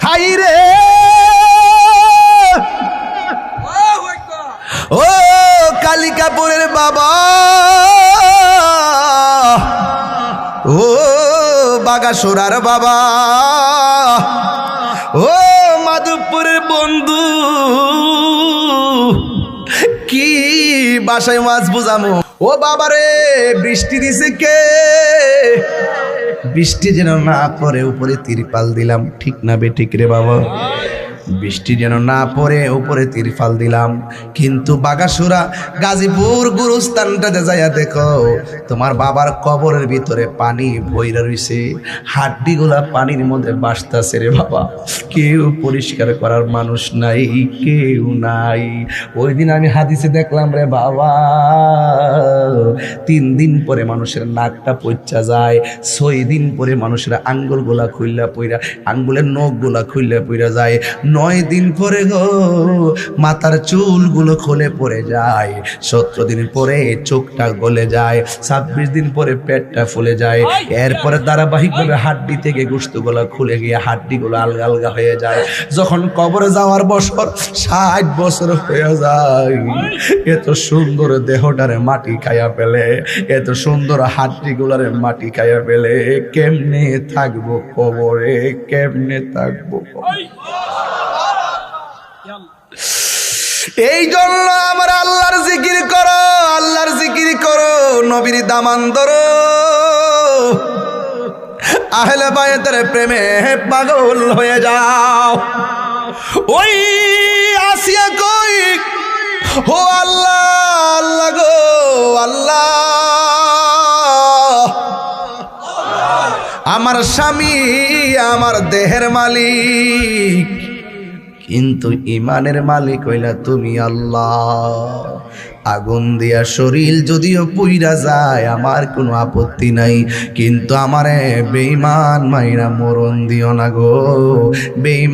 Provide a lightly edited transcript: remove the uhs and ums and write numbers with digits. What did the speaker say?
High রে ও কালিকাপুরের বাবা, ও বাগাসুরার বাবা, ও মাধবপুরের বন্ধু, কি বাসায় মাছ বুঝামো। ও বাবারে, বৃষ্টি দিছে কে? বৃষ্টি যেন না পড়ে উপরে তিরপাল দিলাম, ঠিক না বেঠিক রে বাবা? বৃষ্টি যেন না পড়ে উপরে তিরপাল দিলাম। কিন্তু বাগাসুরা গাজীপুর গুরুস্থানটাতে যাইয়া দেখো, তোমার বাবার কবরের ভিতরে পানি ভইরা রইছে, হাড্ডিগুলা পানির মধ্যে বাসতাছে রে বাবা। কেউ পরিষ্কার করার মানুষ নাই, কেউ নাই। ওই দিন আমি হাদিসে দেখলাম রে বাবা, 3 দিন পরে মানুষের নাকটা পচা যায়, 6 দিন পরে মানুষের আঙ্গুলগুলা খুইলা পইরা, আঙ্গুলের নখগুলা খুইলা পইরা যায়, 9 দিন পরে গো মাথার চুলগুলো খুলে পড়ে যায়, 17 দিন পরে চোখটা গলে যায়, 26 দিন পরে পেটটা ফুলে যায়, এরপরে ধারাবাহিকভাবে হাড্ডি থেকে গোশতগুলো খুলে গিয়ে হাড্ডিগুলো আলগা আলগা হয়ে যায়। যখন কবরে যাওয়ার বছর 60 বছর হয়ে যায়, এত সুন্দর দেহটারে মাটি খাইয়া ফেলে, এত সুন্দর হাড্ডিগুলারে মাটি খাইয়া ফেলে, কেমনে থাকবো কবরে, কেমনে থাকবো? এই জন্য আমার আল্লাহর জিকির করো, আল্লাহর জিকির করো, নবীর দামান ধরো, আহলে বায়তের প্রেমে পাগল হয়ে যাও। ওই আসিয়া কই, ও আল্লাহ, আল্লাহ গো আল্লাহ, আমার স্বামী আমার দেহের মালিক, কিন্তু ইমানের মালিক হইলা তুমি আল্লাহ। আগুন দিয়া শরীর যদিও পুইরা যায় আমার কোনো আপত্তি নাই, কিন্তু আমারে বেঈমান মাইরা মরণ দিও না গো, বেঈমান।